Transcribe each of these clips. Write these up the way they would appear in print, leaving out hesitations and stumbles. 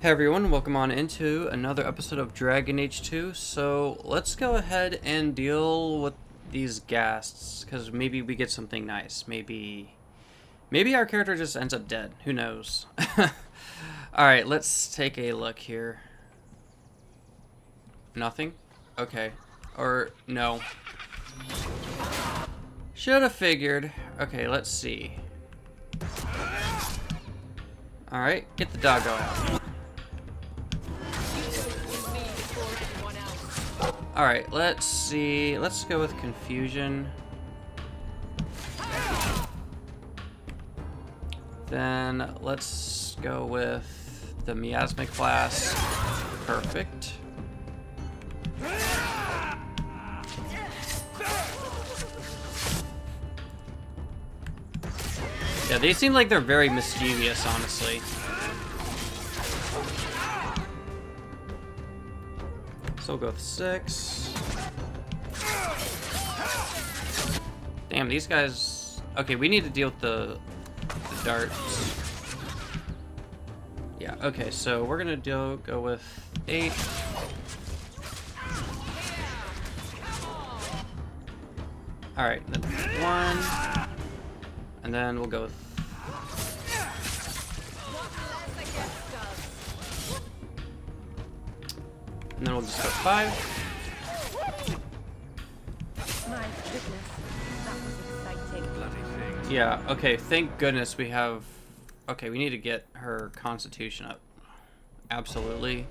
Hey everyone, welcome on into another episode of Dragon Age 2. So let's go ahead and deal with these ghasts, because maybe we get something nice. Maybe our character just ends up dead. Who knows? Alright, let's take a look here. Nothing? Okay. Or, no. Should have figured. Okay, let's see. Alright, get the doggo out. Alright, let's see. Let's go with confusion. Then let's go with the miasmic class. Perfect. Yeah, they seem like they're very mischievous, honestly. So we'll go with 6. Damn, these guys... Okay, we need to deal with the darts. Yeah, okay, so we're gonna go with 8. Alright, then 1. And then we'll go with... And then we'll just go 5. My goodness, that was exciting. Bloody thing. Yeah, okay, thank goodness we have... Okay, we need to get her constitution up. Absolutely.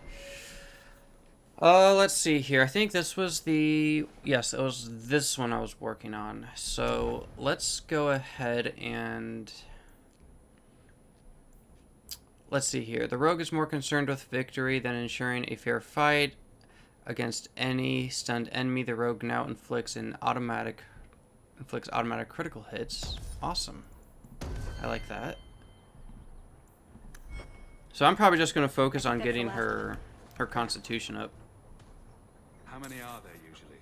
Let's see here. I think this was the... Yes, it was this one I was working on. So, let's go ahead and... Let's see here. The rogue is more concerned with victory than ensuring a fair fight. Against any stunned enemy, the rogue now inflicts automatic critical hits. Awesome. I like that. So I'm probably just going to focus on getting her constitution up. How many are there usually?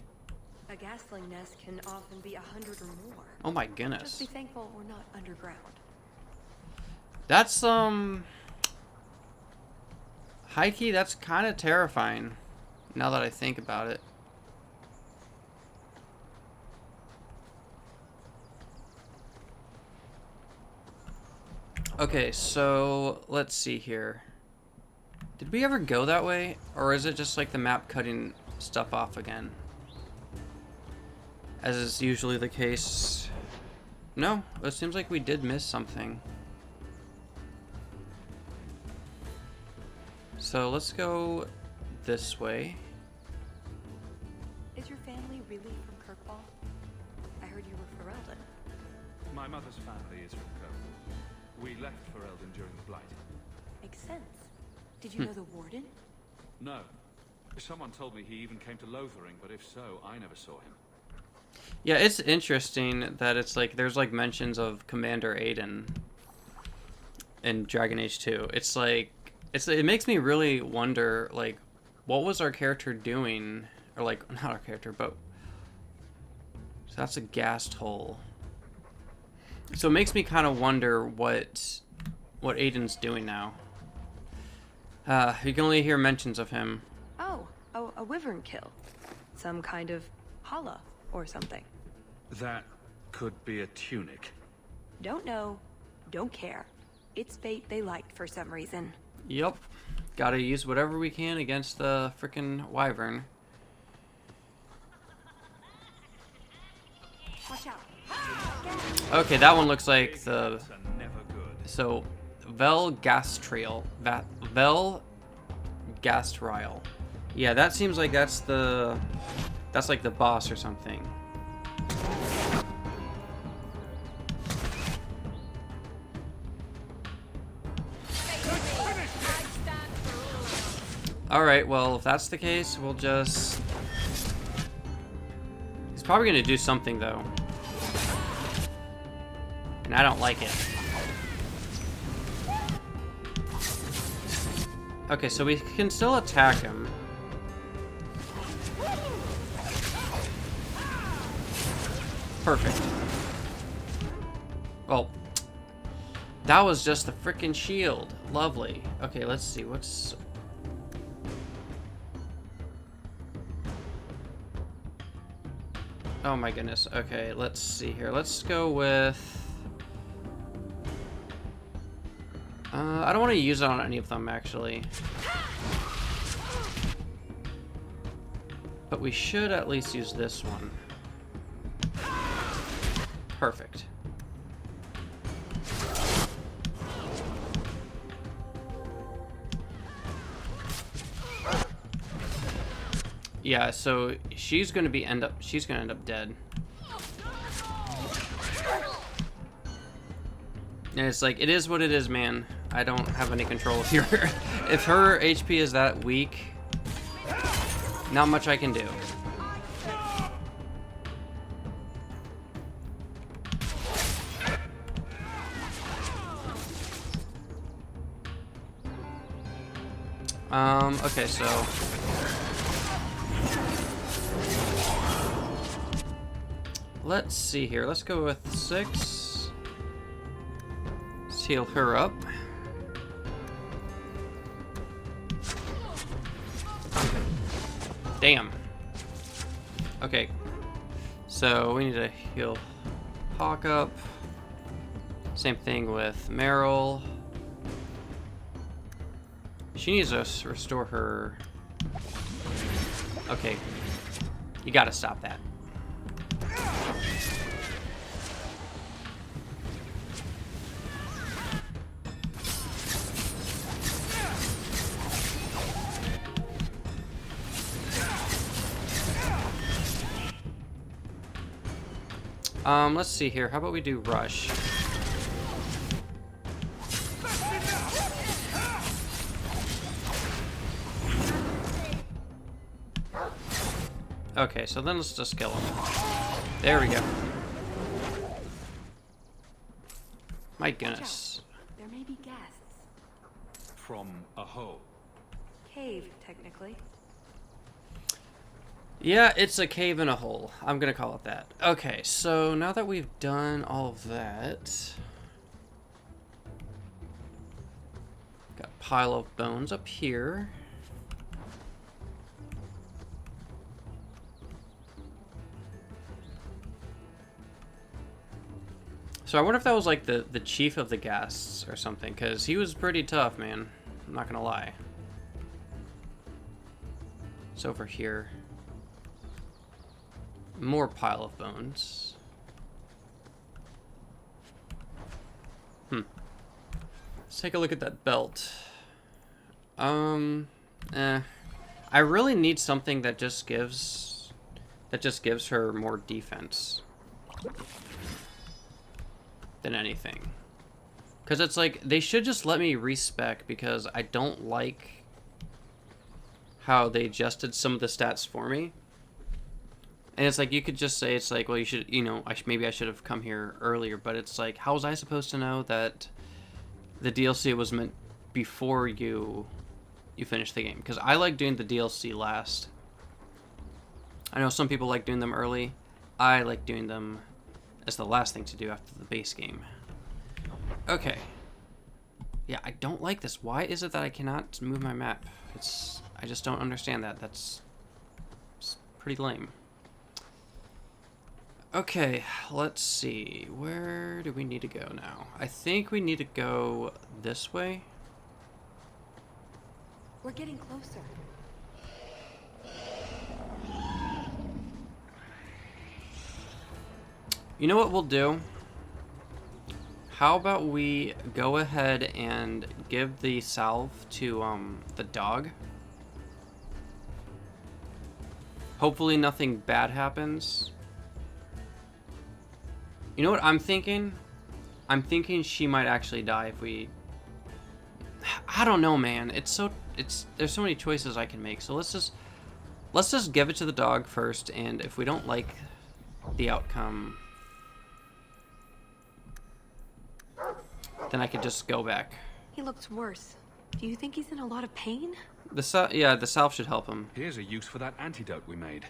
A gasling nest can often be 100 or more. Oh my goodness. Just be thankful we're not underground. That's high key, that's kind of terrifying. Now that I think about it. Okay, so let's see here. Did we ever go that way? Or is it just like the map cutting stuff off again? As is usually the case. No, it seems like we did miss something. So let's go this way. Is your family really from Kirkball? I heard you were Ferelden. My mother's family is from Kirkball. We left for Eldon during the Blight. Makes sense. Did you know the warden? No. Someone told me he even came to Lothering, but if so, I never saw him. Yeah, it's interesting that it's like there's like mentions of Commander Aiden in Dragon Age 2. It's like it makes me really wonder, like, what was our character doing? Or like, not our character, but so that's a ghast hole. So it makes me kind of wonder what Aiden's doing now. You can only hear mentions of him. Oh, a wyvern kill. Some kind of holla or something. That could be a tunic. Don't know, don't care. It's fate they liked for some reason. Yep. Gotta use whatever we can against the frickin' Wyvern. Watch out. Okay, that one looks like the... Idiots are never good. So, Velgastriel. Velgastriel. Yeah, that seems like that's like the boss or something. Alright, well, if that's the case, we'll just... He's probably gonna do something, though. And I don't like it. Okay, so we can still attack him. Perfect. Well, that was just the frickin' shield. Lovely. Okay, let's see. What's... Oh my goodness. Okay, let's see here. Let's go with... I don't want to use it on any of them, actually. But we should at least use this one. Perfect. Yeah, so she's gonna end up dead. And it's like, it is what it is, man. I don't have any control here. If her HP is that weak, not much I can do. Okay, so... Let's see here. Let's go with 6. Let's heal her up. Damn. Okay. So we need to heal Hawke up. Same thing with Meryl. She needs to restore her. Okay. You gotta stop that. Let's see here. How about we do rush? Okay, so then let's just kill him. There we go. My goodness. There may be guests. From a hole. Cave, technically. Yeah, it's a cave in a hole. I'm gonna call it that. Okay, so now that we've done all of that... Got a pile of bones up here. So I wonder if that was like the chief of the guests or something, because he was pretty tough, man. I'm not gonna lie. It's over here. More pile of bones. Let's take a look at that belt. I really need something that just gives her more defense than anything. Because it's like, they should just let me respec, because I don't like how they adjusted some of the stats for me. And it's like, you could just say, it's like, well, you should, you know, maybe I should have come here earlier, but it's like, how was I supposed to know that the DLC was meant before you finish the game? Because I like doing the DLC last. I know some people like doing them early. I like doing them as the last thing to do after the base game. Okay. Yeah, I don't like this. Why is it that I cannot move my map? I just don't understand that. It's pretty lame. Okay, let's see. Where do we need to go now? I think we need to go this way. We're getting closer. You know what we'll do? How about we go ahead and give the salve to the dog? Hopefully nothing bad happens. You know what I'm thinking? I'm thinking she might actually die if we... I don't know, man. There's so many choices I can make. So let's just give it to the dog first, and if we don't like the outcome, then I could just go back. He looks worse. Do you think he's in a lot of pain? The salve should help him. Here's a use for that antidote we made.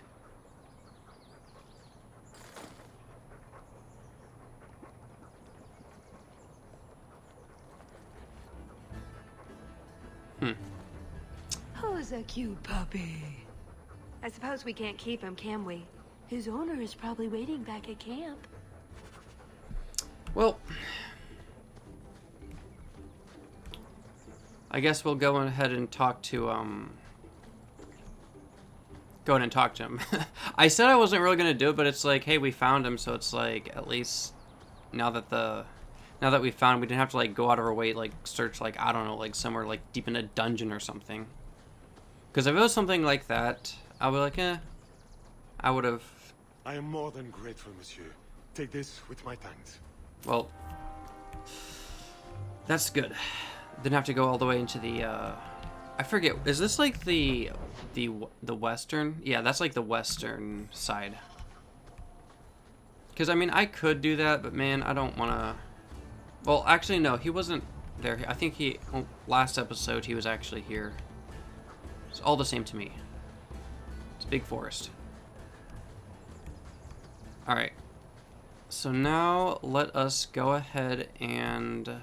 Who's a cute puppy? I suppose we can't keep him, can we? His owner is probably waiting back at camp. Well, I guess we'll go ahead and talk to go ahead and talk to him. I said I wasn't really gonna do it, but it's like, hey, we found him, so it's like at least now that we found him, we didn't have to like go out of our way, like search, like I don't know, like somewhere like deep in a dungeon or something. Because if it was something like that, I would like, I would have. I am more than grateful, monsieur. Take this with my thanks. Well, that's good. Didn't have to go all the way into the. I forget. Is this like the western? Yeah, that's like the western side. Because I mean, I could do that, but man, I don't want to. Well, actually, no, he wasn't there. I think last episode he was actually here. It's all the same to me. It's a big forest. All right. So now let us go ahead and.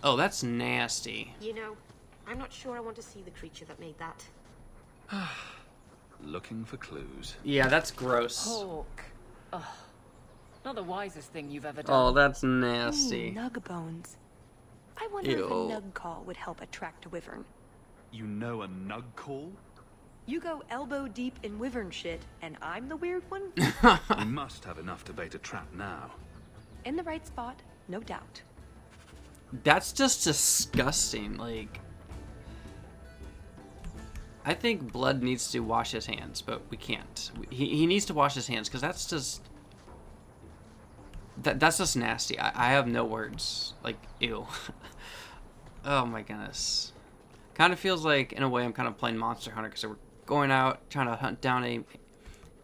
Oh, that's nasty. You know, I'm not sure I want to see the creature that made that. Looking for clues. Yeah, that's gross. Hawke. Ugh. Not the wisest thing you've ever done. Oh, that's nasty. Nug bones. I wonder if a nug call would help attract a wyvern. You know a nug call? You go elbow deep in wyvern shit, and I'm the weird one? We must have enough to bait a trap now. In the right spot, no doubt. That's just disgusting. Like, I think Blood needs to wash his hands, but we can't. He needs to wash his hands because that's just that's just nasty. I have no words. Like, ew. Oh my goodness. Kind of feels like, in a way, I'm kind of playing Monster Hunter because we're going out trying to hunt down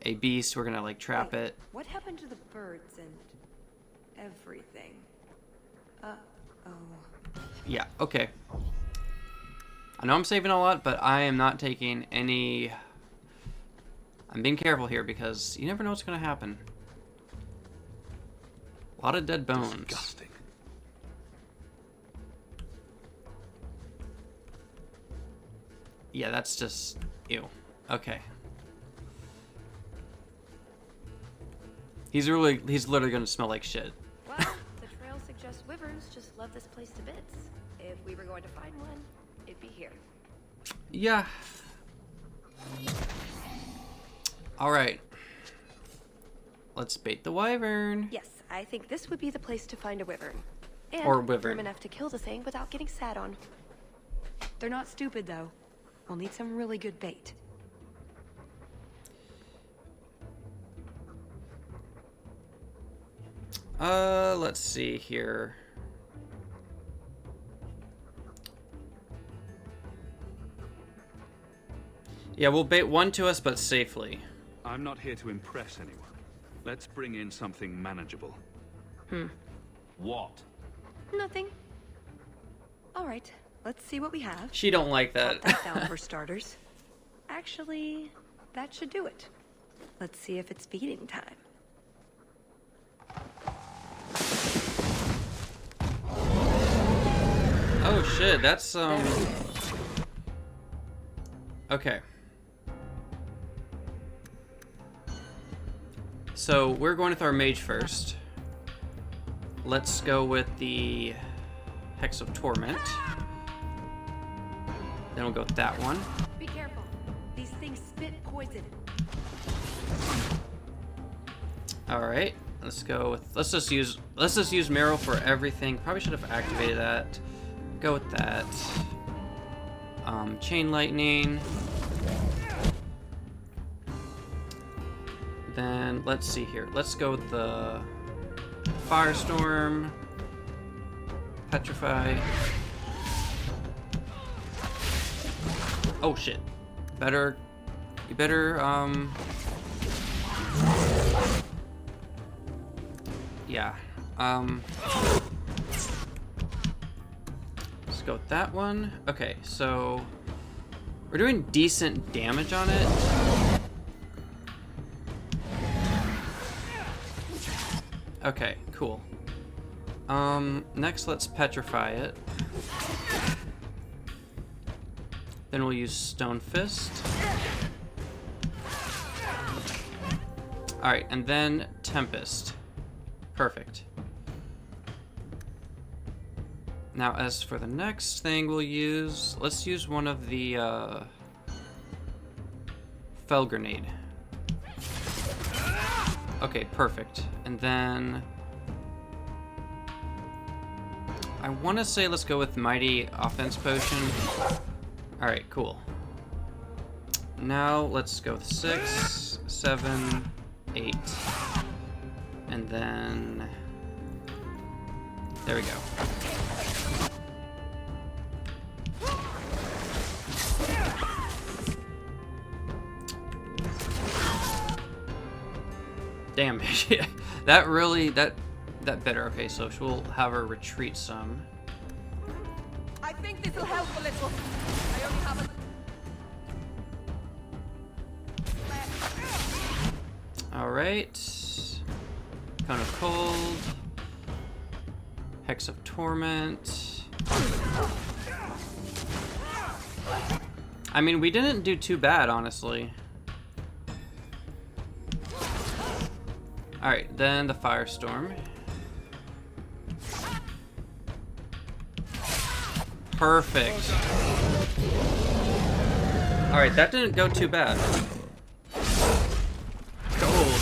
a beast. We're gonna like trap it. What happened to the birds and everything? Oh. Yeah, okay. I know I'm saving a lot, but I am not taking any. I'm being careful here because you never know what's gonna happen. A lot of dead bones. Disgusting. Yeah, that's just ew. Okay. He's literally gonna smell like shit. Well, the trail suggests wyverns just love this place to bits. If we were going to find one, it'd be here. Yeah. All right. Let's bait the wyvern. Yes, I think this would be the place to find a wyvern. And Or wyvern. firm enough to kill the thing without getting sat on. They're not stupid, though. We'll need some really good bait. Let's see here. Yeah, we'll bait one to us, but safely. I'm not here to impress anyone. Let's bring in something manageable. What? Nothing. All right, let's see what we have. She don't like that. Pop that down for starters. Actually, that should do it. Let's see if it's feeding time. Oh shit, that's okay. So we're going with our mage first. Let's go with the Hex of Torment. Then we'll go with that one. Be careful. These things spit poison. All right, let's go with. Let's just use Marrow for everything. Probably should have activated that. Go with that. Chain Lightning. Then let's see here. Let's go with the Firestorm. Petrify. Oh shit. You better yeah. Let's go with that one. Okay, so we're doing decent damage on it. Okay, cool. Next, let's petrify it. Then we'll use Stone Fist. Alright, and then Tempest. Perfect. Now, as for the next thing we'll use, let's use one of the, Fell Grenade. Okay, perfect. And then I want to say let's go with Mighty Offense Potion. Alright, cool. Now let's go with 6, 7, 8. And then there we go. Damn, that really, that better. Okay, so we'll have her retreat some. I think this will help a little. I only have a... All right. Cone of Cold. Hex of Torment. I mean, we didn't do too bad, honestly. Alright, then the Firestorm. Perfect. Alright, that didn't go too bad. Gold.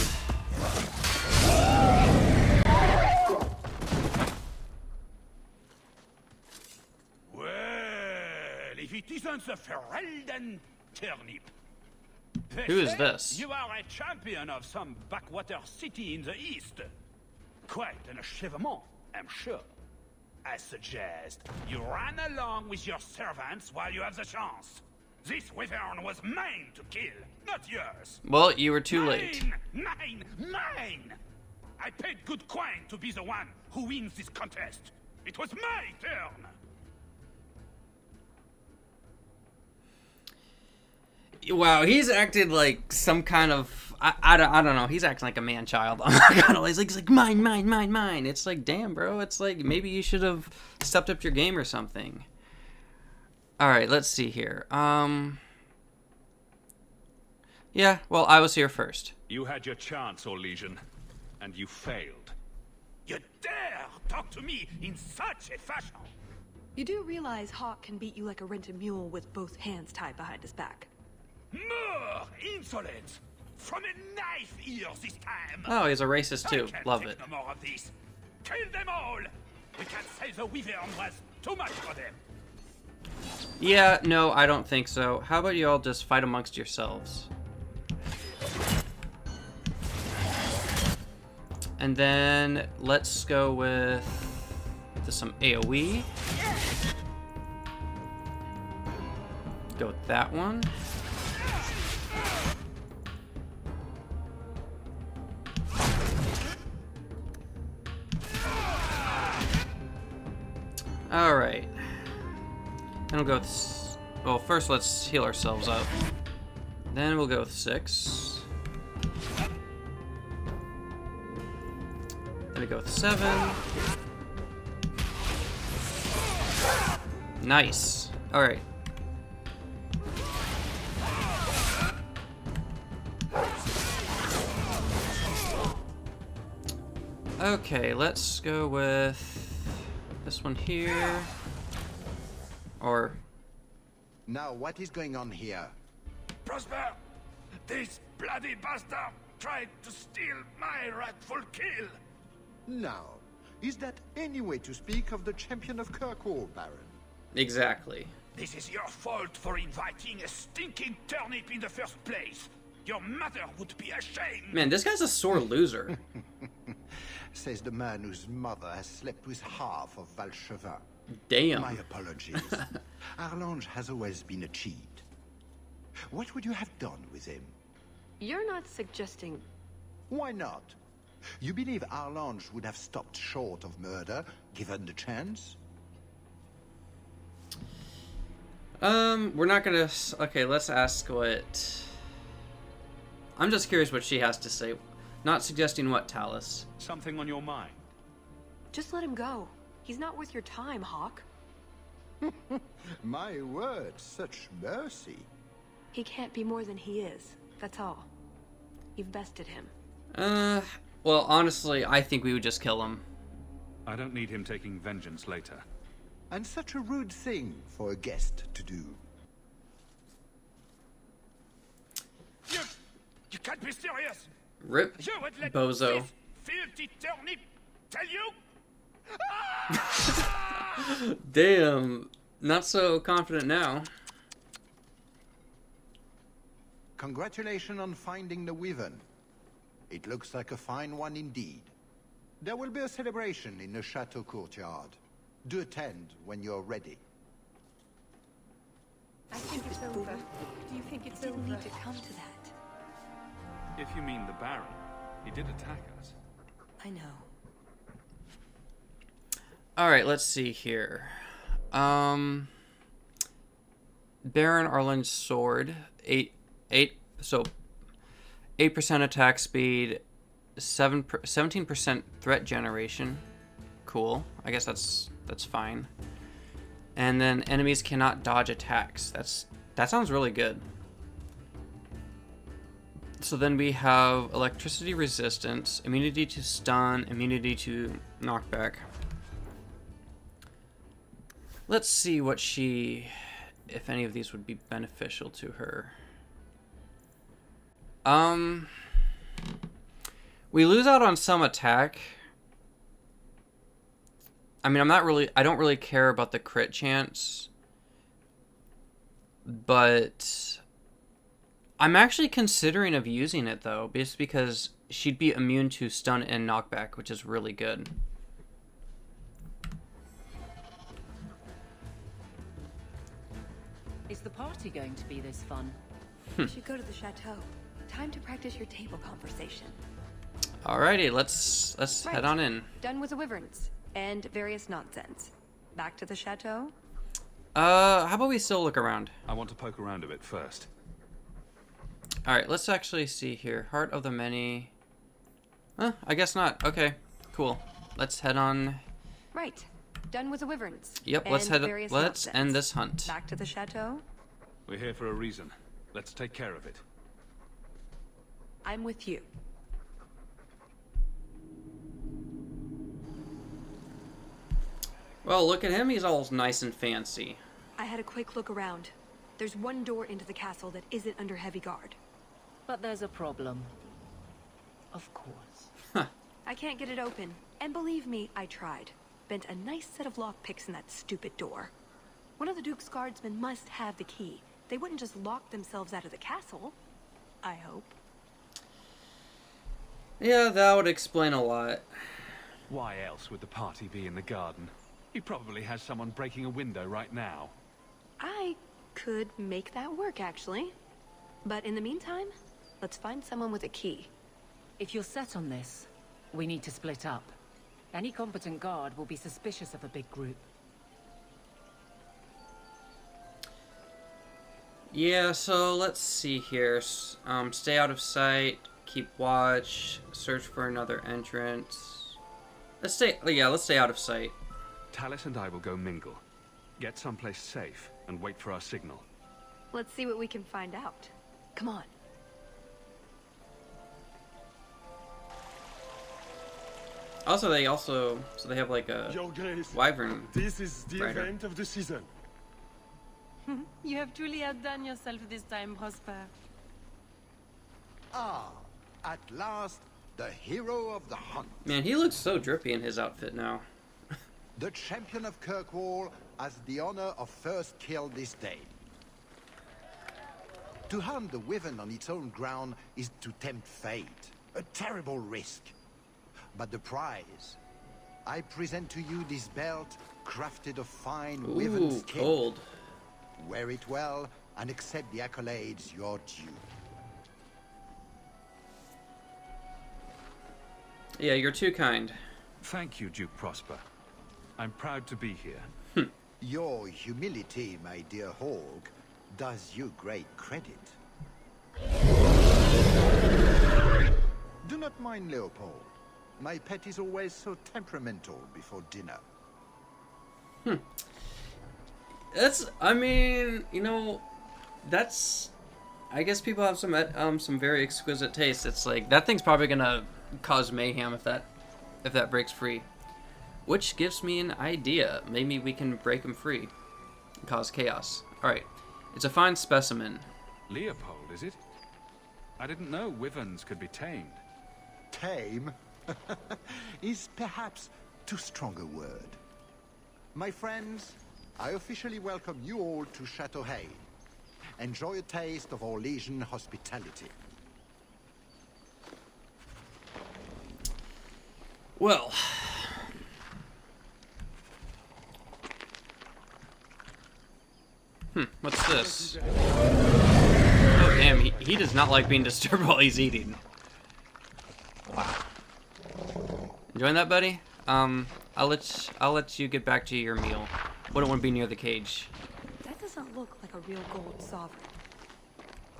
Well, if it isn't the Ferelden turnip. Who is this? You are a champion of some backwater city in the east. Quite an achievement, I'm sure. I suggest you run along with your servants while you have the chance. This Wyvern was mine to kill, not yours. Well, you were too late. Mine! I paid good coin to be the one who wins this contest. It was my turn. Wow, he's acted like some kind of I don't know. He's acting like a man child. I'm not gonna lie. He's like mine. It's like, damn, bro. It's like maybe you should have stepped up your game or something. All right, let's see here. Yeah, well, I was here first. You had your chance, O Legion, and you failed. You dare talk to me in such a fashion? You do realize Hawke can beat you like a rented mule with both hands tied behind his back. More insolence! From a knife ear this time! Oh, he's a racist too. I can't Love take it. No more of this. Kill them all! We can't say the Wyvern was too much for them. Yeah, no, I don't think so. How about you all just fight amongst yourselves? And then let's go with some AoE. Go with that one. All right. Then we'll go with... Well, first let's heal ourselves up. Then we'll go with 6. Then we go with 7. Nice. All right. Okay, let's go with this one here. Or... Now, what is going on here? Prosper! This bloody bastard tried to steal my rightful kill! Now, is that any way to speak of the champion of Kirkwall, Baron? Exactly. This is your fault for inviting a stinking turnip in the first place. Your mother would be ashamed. Man, this guy's a sore loser. Says the man whose mother has slept with half of Valchevin. Damn. My apologies. Arlange has always been a cheat. What would you have done with him? You're not suggesting... Why not? You believe Arlange would have stopped short of murder, given the chance? We're not gonna... Okay, let's ask what... I'm just curious what she has to say. Not suggesting what, Talus? Something on your mind? Just let him go. He's not worth your time, Hawke. My word, such mercy. He can't be more than he is. That's all. You've bested him. Well, honestly, I think we would just kill him. I don't need him taking vengeance later. And such a rude thing for a guest to do. You can't be serious! Rip, You would let bozo. this filthy turnip tell you? Damn, not so confident now. Congratulations on finding the Wyvern. It looks like a fine one indeed. There will be a celebration in the chateau courtyard. Do attend when you're ready. I think it's over. Do you think it's Didn't over? need to come to that. If you mean the Baron, he did attack us. I know. All right, let's see here. Baron Arlen's sword, 8 attack speed, 17% threat generation. Cool. I guess that's fine. And then enemies cannot dodge attacks. That sounds really good. So then we have electricity resistance, immunity to stun, immunity to knockback. Let's see what if any of these would be beneficial to her. We lose out on some attack. I mean, I don't really care about the crit chance, but I'm actually considering of using it though, just because she'd be immune to stun and knockback, which is really good. Is the party going to be this fun? You should go to the chateau. Time to practice your table conversation. Alrighty, let's Right. head on in. Done with the wyverns and various nonsense. Back to the chateau? How about we still look around? I want to poke around a bit first. Alright, let's actually see here. Heart of the Many. I guess not. Okay, cool. Let's head on. Right. Done with the wyverns. Yep, let's and various let's nonsense. end this hunt. Back to the chateau? We're here for a reason. Let's take care of it. I'm with you. Well, look at him. He's all nice and fancy. I had a quick look around. There's one door into the castle that isn't under heavy guard. But there's a problem. Of course. I can't get it open. And believe me, I tried. Bent a nice set of lockpicks in that stupid door. One of the Duke's guardsmen must have the key. They wouldn't just lock themselves out of the castle. I hope. Yeah, that would explain a lot. Why else would the party be in the garden? He probably has someone breaking a window right now. I could make that work, actually. But in the meantime, let's find someone with a key. If you're set on this, we need to split up. Any competent guard will be suspicious of a big group. Yeah, so let's see here. Stay out of sight, keep watch, search for another entrance. Let's stay out of sight. Tallis and I will go mingle. Get someplace safe and wait for our signal. Let's see what we can find out. Come on. Also, they have like a Your Grace, Wyvern. this is the rider. event of the season. You have truly outdone yourself this time, Prosper. Ah, at last, the hero of the hunt. Man, he looks so drippy in his outfit now. The champion of Kirkwall has the honor of first kill this day. To hunt the Wyvern on its own ground is to tempt fate. A terrible risk. But the prize. I present to you this belt crafted of fine Wyvern Ooh, skin. cold. Wear it well and accept the accolades you're due. Yeah, you're too kind. Thank you, Duke Prosper. I'm proud to be here. Your humility, my dear Hawke, does you great credit. Do not mind Leopold. My pet is always so temperamental before dinner. That's, I mean, you know, that's, I guess people have some very exquisite taste. It's like that thing's probably gonna cause mayhem if that breaks free. Which gives me an idea. Maybe we can break him free and cause chaos. All right, it's a fine specimen. Leopold, is it? I didn't know wyverns could be tamed. Tame is perhaps too strong a word. My friends, I officially welcome you all to Chateau Hay. Enjoy a taste of Orlesian hospitality. Well, what's this? Oh damn, he does not like being disturbed while he's eating. Wow. Enjoying that, buddy? I'll let you get back to your meal. Wouldn't want to be near the cage. That doesn't look like a real gold sovereign.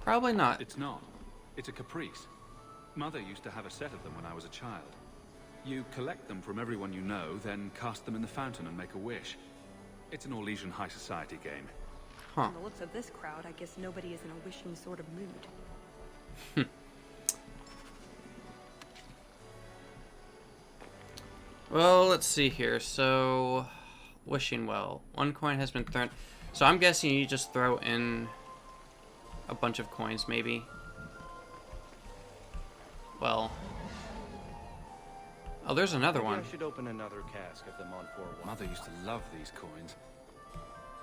Probably not. It's not. It's a caprice. Mother used to have a set of them when I was a child. You collect them from everyone you know, then cast them in the fountain and make a wish. It's an Orlesian high society game. Huh. From the looks of this crowd, I guess nobody is in a wishing sort of mood. Well, let's see here. So, wishing well. 1 coin has been thrown. So I'm guessing you just throw in a bunch of coins, maybe. Well. Oh, there's another one. I should open another cask of them on 4-1. Mother used to love these coins.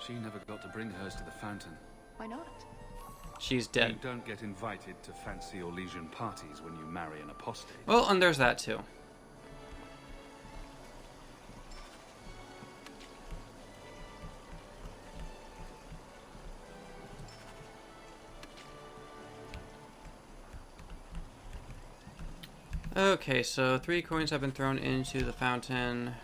She never got to bring hers to the fountain. Why not? She's dead. You don't get invited to fancy Orlesian parties when you marry an apostate. Well, and there's that too. Okay, so 3 coins have been thrown into the fountain.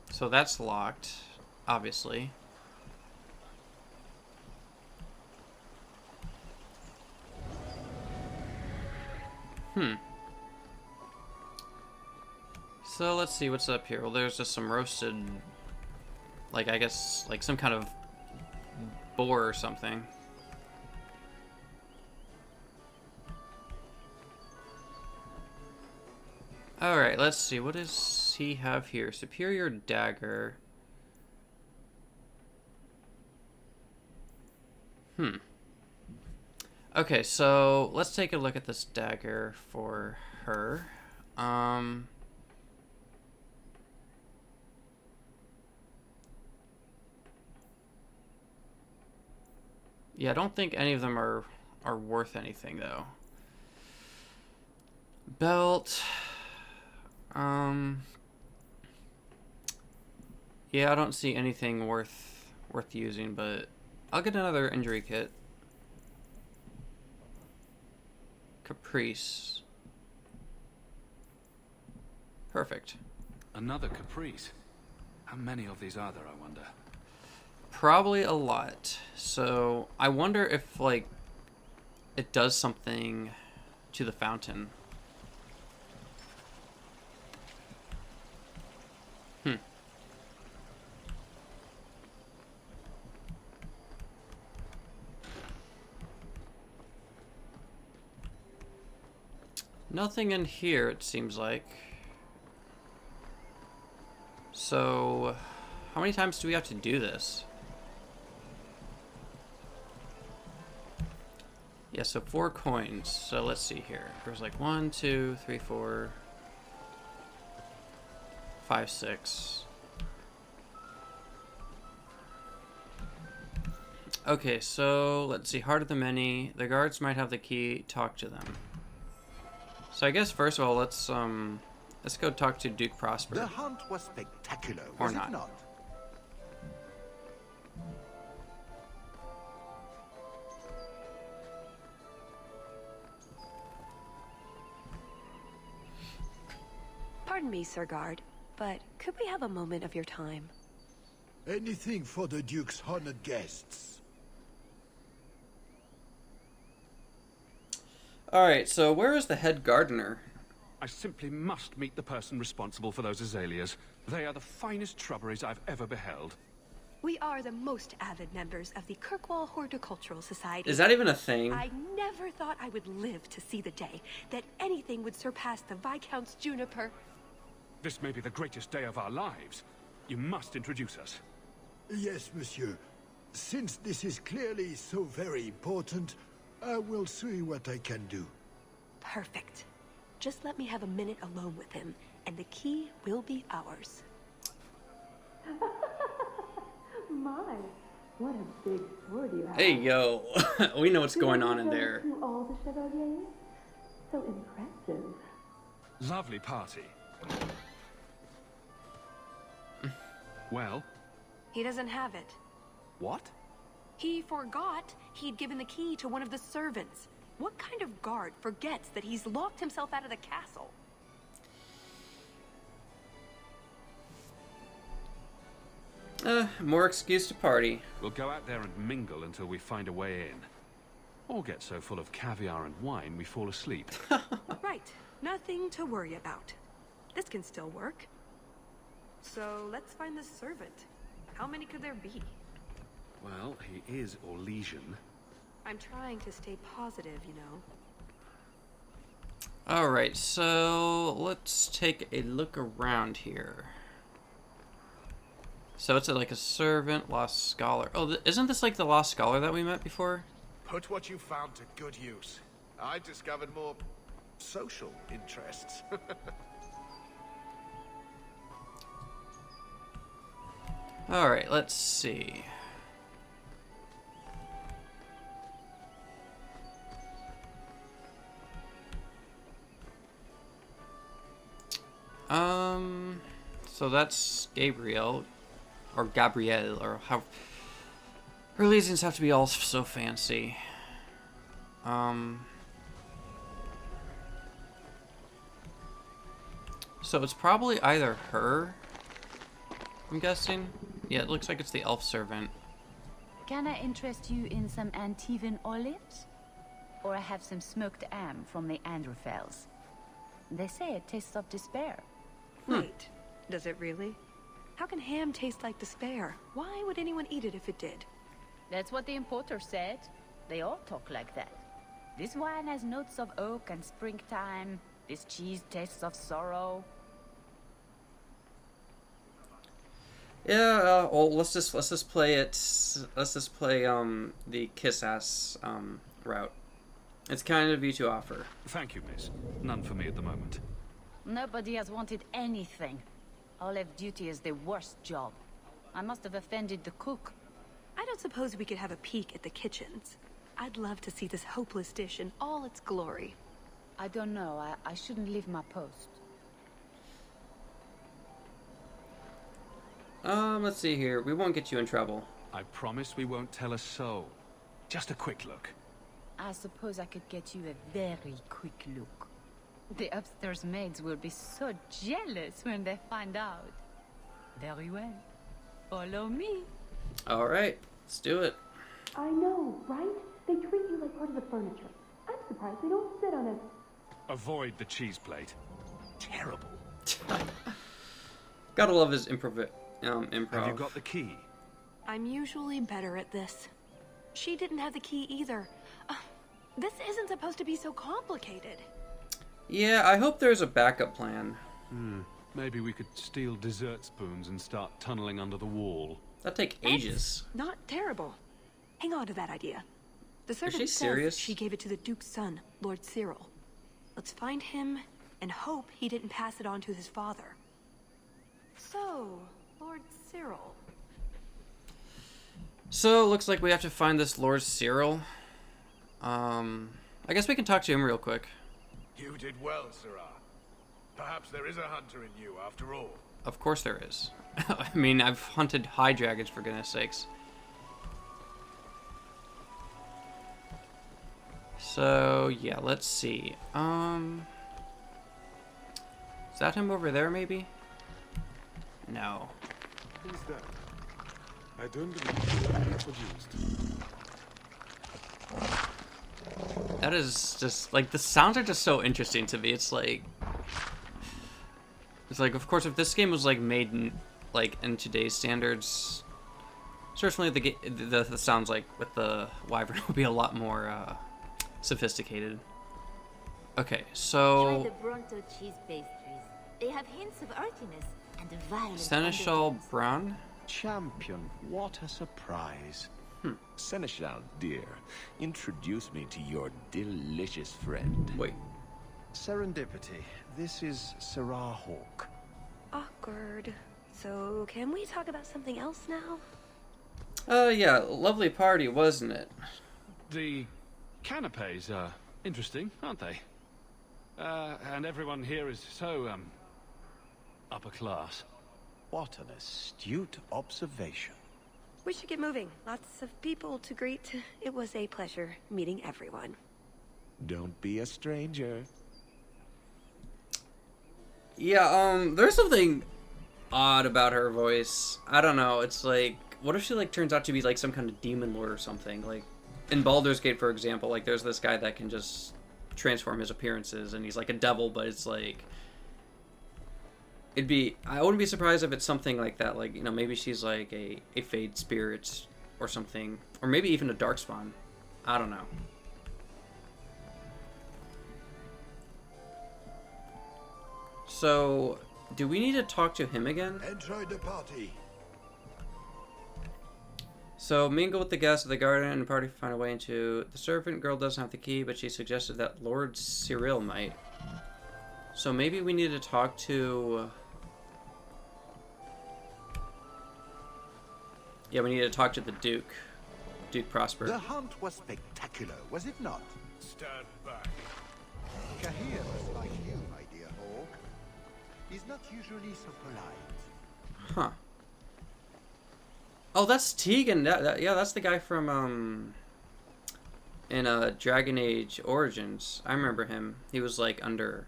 So that's locked, obviously. So let's see what's up here. Well, there's just some roasted, like, I guess, like some kind of boar or something. Alright, let's see. What does he have here? Superior dagger. Okay, so let's take a look at this dagger for her. Yeah, I don't think any of them are worth anything, though. Belt. Yeah, I don't see anything worth using, but I'll get another injury kit. Caprice. Perfect. Another caprice? How many of these are there, I wonder? Probably a lot. So I wonder if, like, it does something to the fountain. Nothing in here, it seems like. So, how many times do we have to do this? Yeah, so 4 coins. So let's see here. There's like 1, 2, 3, 4, 5, 6. Okay, so let's see. Heart of the Many. The guards might have the key. Talk to them. So I guess first of all, let's go talk to Duke Prosper. The hunt was spectacular, Or was not. it not? Pardon me, Sir Guard, but could we have a moment of your time? Anything for the Duke's honored guests. Alright, so where is the head gardener? I simply must meet the person responsible for those azaleas. They are the finest shrubberies I've ever beheld. We are the most avid members of the Kirkwall Horticultural Society. Is that even a thing? I never thought I would live to see the day that anything would surpass the Viscount's juniper. This may be the greatest day of our lives. You must introduce us. Yes, monsieur. Since this is clearly so very important, I will see what I can do. Perfect. Just let me have a minute alone with him, and the key will be ours. My, what a big sword you have. Hey, yo. We know what's going on in there. To all the chevaliers? So impressive. Lovely party. Well? He doesn't have it. What? He forgot he'd given the key to one of the servants. What kind of guard forgets that he's locked himself out of the castle? More excuse to party. We'll go out there and mingle until we find a way in. Or get so full of caviar and wine we fall asleep. Right. Nothing to worry about. This can still work. So let's find the servant. How many could there be? Well, he is Orlesian. I'm trying to stay positive, you know. Alright, so let's take a look around here. So it's like a servant, lost scholar. Oh, isn't this like the lost scholar that we met before? Put what you found to good use. I discovered more social interests. Alright, let's see. So that's Gabriel, or Gabrielle, or how... Her legions have to be all so fancy. So it's probably either her, I'm guessing. Yeah, it looks like it's the elf servant. Can I interest you in some Antivan olives? Or I have some smoked ham from the Androfels. They say it tastes of despair. Wait, does it really? How can ham taste like despair? Why would anyone eat it if it did? That's what the importer said. They all talk like that. This wine has notes of oak and springtime. This cheese tastes of sorrow. Yeah, well, let's just play it. Let's just play the kiss ass route. It's kind of you to offer. Thank you, miss. None for me at the moment. Nobody has wanted anything. Olive duty is the worst job. I must have offended the cook. I don't suppose we could have a peek at the kitchens. I'd love to see this hopeless dish in all its glory. I don't know. I shouldn't leave my post. Let's see here. We won't get you in trouble. I promise we won't tell a soul. Just a quick look. I suppose I could get you a very quick look. The upstairs maids will be so jealous when they find out. Very well. Follow me. Alright, let's do it. I know, right? They treat you like part of the furniture. I'm surprised they don't sit on it. Avoid the cheese plate. Terrible. Gotta love his improv. Have you got the key? I'm usually better at this. She didn't have the key either. This isn't supposed to be so complicated. Yeah, I hope there's a backup plan. Maybe we could steal dessert spoons and start tunneling under the wall. That'd take ages. Not terrible. Hang on to that idea. The servant she says serious? she gave it to the Duke's son, Lord Cyril. Let's find him and hope he didn't pass it on to his father. So, Lord Cyril. So, looks like we have to find this Lord Cyril. I guess we can talk to him real quick. You did well, Sirrah. Perhaps there is a hunter in you after all. Of course there is. I mean, I've hunted high dragons for goodness sakes. So, yeah, let's see. Is that him over there, maybe? No. Who's that? I don't believe you are introduced. That is just like the sounds are just so interesting to me. It's like of course if this game was like made in today's standards, certainly the sounds like with the Wyvern would be a lot more sophisticated. Okay, so Try the Bronto cheese pastries. They have hints of earthiness and a violent Seneschal Brown? Champion, what a surprise. Seneschal, dear, introduce me to your delicious friend. Wait. Serendipity, this is Sarah Hawke. Awkward. So, can we talk about something else now? Yeah, lovely party, wasn't it? The canapes are interesting, aren't they? And everyone here is so, upper class. What an astute observation. We should get moving. Lots of people to greet. It was a pleasure meeting everyone. Don't be a stranger. Yeah, there's something odd about her voice. I don't know, it's like, what if she, like, turns out to be, like, some kind of demon lord or something? Like, in Baldur's Gate, for example, like, there's this guy that can just transform his appearances, and he's like a devil, but it's like... I wouldn't be surprised if it's something like that, like, you know, maybe she's like a Fade Spirit or something. Or maybe even a Darkspawn. I don't know. So, do we need to talk to him again? Enjoy the party. So, mingle with the guests of the garden and the party find a way into... The servant girl doesn't have the key, but she suggested that Lord Cyril might. So maybe we need to talk to... Yeah, we need to talk to the Duke. Duke Prosper. The hunt was spectacular, was it not? Stand back. Kahir was like you, my dear Hawke. He's not usually so polite. Huh. Oh, that's Tegan. Yeah, that's the guy from in Dragon Age Origins. I remember him. He was like under.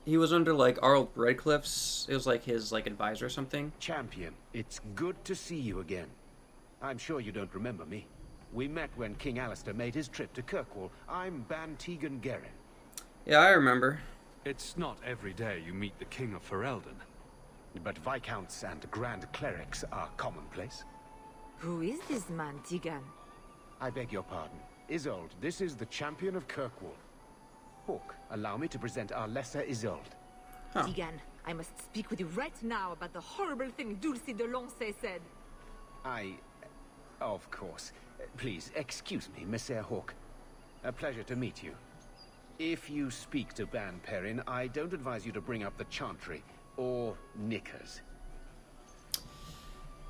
He was under like Arl Redcliffe's. It was like his like advisor or something. Champion, it's good to see you again. I'm sure you don't remember me. We met when King Alistair made his trip to Kirkwall. I'm Ban Tegan Gerin. Yeah, I remember. It's not every day you meet the King of Ferelden. But Viscounts and Grand Clerics are commonplace. Who is this man, Tegan? I beg your pardon. Isolde, this is the Champion of Kirkwall. Hawke, allow me to present our lesser Isolde. Huh. Tegan, I must speak with you right now about the horrible thing Dulce de Lancey said. Of course. Please, excuse me, Monsieur Hawke. A pleasure to meet you. If you speak to Ban Perrin, I don't advise you to bring up the Chantry. Or knickers.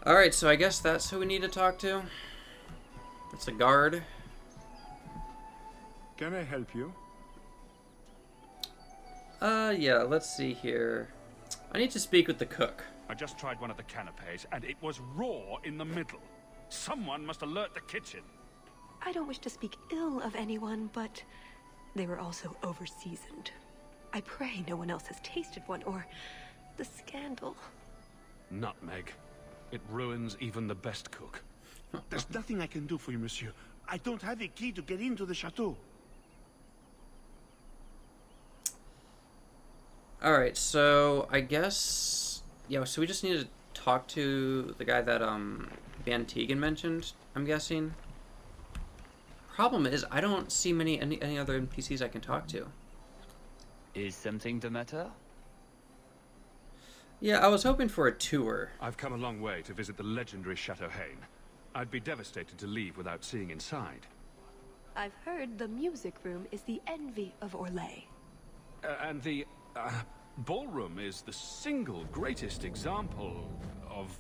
Alright, so I guess that's who we need to talk to. It's a guard. Can I help you? Yeah, let's see here. I need to speak with the cook. I just tried one of the canapes, and it was raw in the middle. Someone must alert the kitchen. I don't wish to speak ill of anyone, but they were also over-seasoned. I pray no one else has tasted one, or the scandal. Nutmeg. It ruins even the best cook. There's nothing I can do for you, monsieur. I don't have a key to get into the chateau. Alright, so I guess... Yeah, so we just need to talk to the guy that Van Tegan mentioned, I'm guessing. Problem is, I don't see any other NPCs I can talk to. Is something the matter? Yeah, I was hoping for a tour. I've come a long way to visit the legendary Chateau Haine. I'd be devastated to leave without seeing inside. I've heard the music room is the envy of Orlais. And the ballroom is the single greatest example of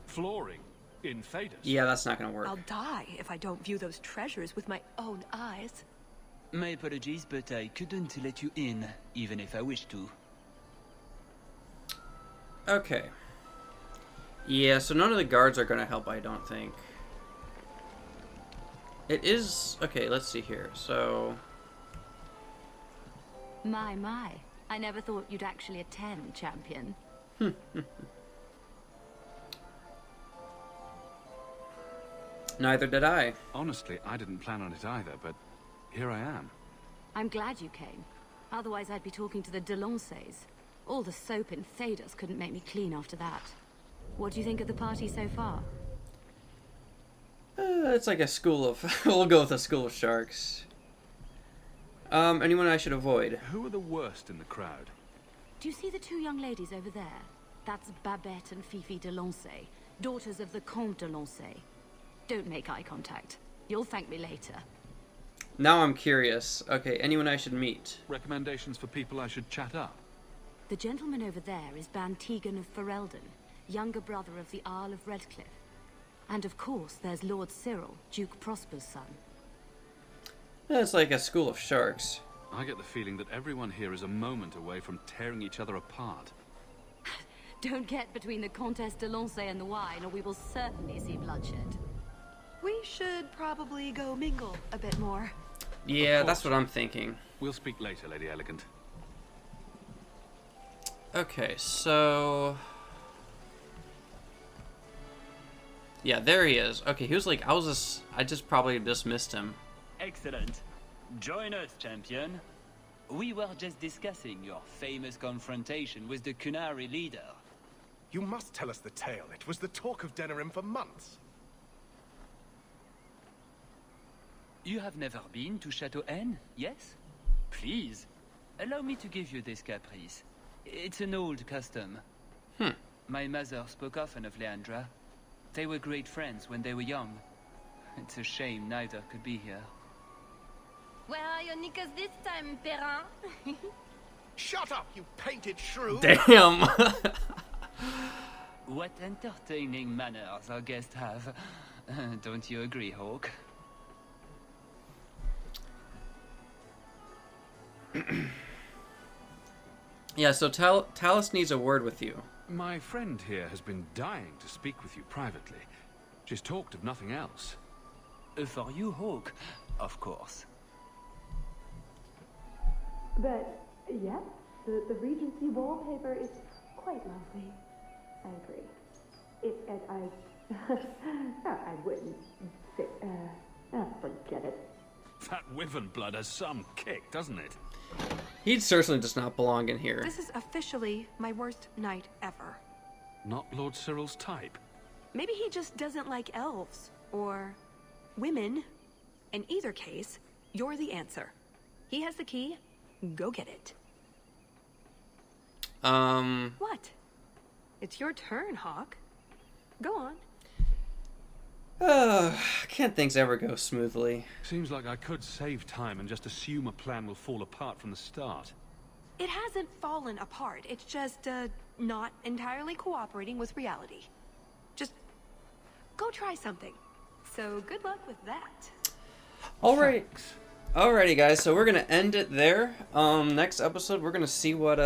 flooring in Thedas. Yeah, that's not gonna work. I'll die if I don't view those treasures with my own eyes. My apologies, but I couldn't let you in, even if I wished to. Okay. Yeah, so none of the guards are gonna help, I don't think. It is... Okay, let's see here. So... My. I never thought you'd actually attend, Champion. Neither did I. Honestly, I didn't plan on it either, but here I am. I'm glad you came. Otherwise I'd be talking to the Delanceys. All the soap in Thedas couldn't make me clean after that. What do you think of the party so far? It's like a school of... we'll go with a school of sharks. Anyone I should avoid? Who are the worst in the crowd? Do you see the two young ladies over there? That's Babette and Fifi Delancey, daughters of the Comte Delancey. Don't make eye contact. You'll thank me later. Now I'm curious. Okay, anyone I should meet? Recommendations for people I should chat up? The gentleman over there is Ban Tegan of Ferelden, younger brother of the Isle of Redcliffe. And of course, there's Lord Cyril, Duke Prosper's son. It's like a school of sharks. I get the feeling that everyone here is a moment away from tearing each other apart. Don't get between the Comtesse de Lancey and the wine, or we will certainly see bloodshed. We should probably go mingle a bit more. Yeah, that's what I'm thinking. We'll speak later, Lady Elegant. Okay, so... yeah, there he is. Okay, he was like, I just probably dismissed him. Excellent. Join us, champion. We were just discussing your famous confrontation with the Kunari leader. You must tell us the tale. It was the talk of Denerim for months. You have never been to Chateau N, yes? Please, allow me to give you this caprice. It's an old custom. My mother spoke often of Leandra. They were great friends when they were young. It's a shame neither could be here. Where are your knickers this time, Perrin? Shut up, you painted shrew! Damn! What entertaining manners our guests have. Don't you agree, Hawke? Yeah, so Talus needs a word with you. My friend here has been dying to speak with you privately. She's talked of nothing else. For you, Hawke, of course. But, yes, the Regency wallpaper is quite lovely. I agree. I wouldn't say, forget it. That Wyvern blood has some kick, doesn't it? He certainly does not belong in here. This is officially my worst night ever. Not Lord Cyril's type. Maybe he just doesn't like elves. Or women. In either case, you're the answer. He has the key. Go get it. What? It's your turn, Hawke. Go on. Can't things ever go smoothly? Seems like I could save time and just assume a plan will fall apart from the start. It hasn't fallen apart. It's just, not entirely cooperating with reality. Just go try something. So good luck with that. Alright. Alrighty, guys. So we're gonna end it there. Next episode, we're gonna see what,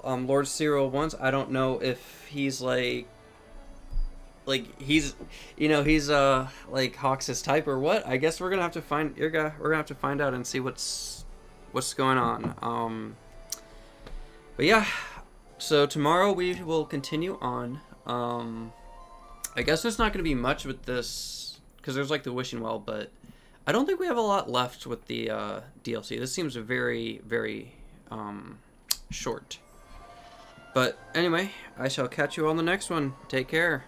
Lord Cyril wants. I don't know if he's like he's, you know, he's like Hawke's type or what. I guess we're gonna have to find. We're gonna have to find out and see what's going on. But yeah, so tomorrow we will continue on. I guess there's not gonna be much with this because there's like the wishing well, but I don't think we have a lot left with the DLC. This seems very, very short. But anyway, I shall catch you on the next one. Take care.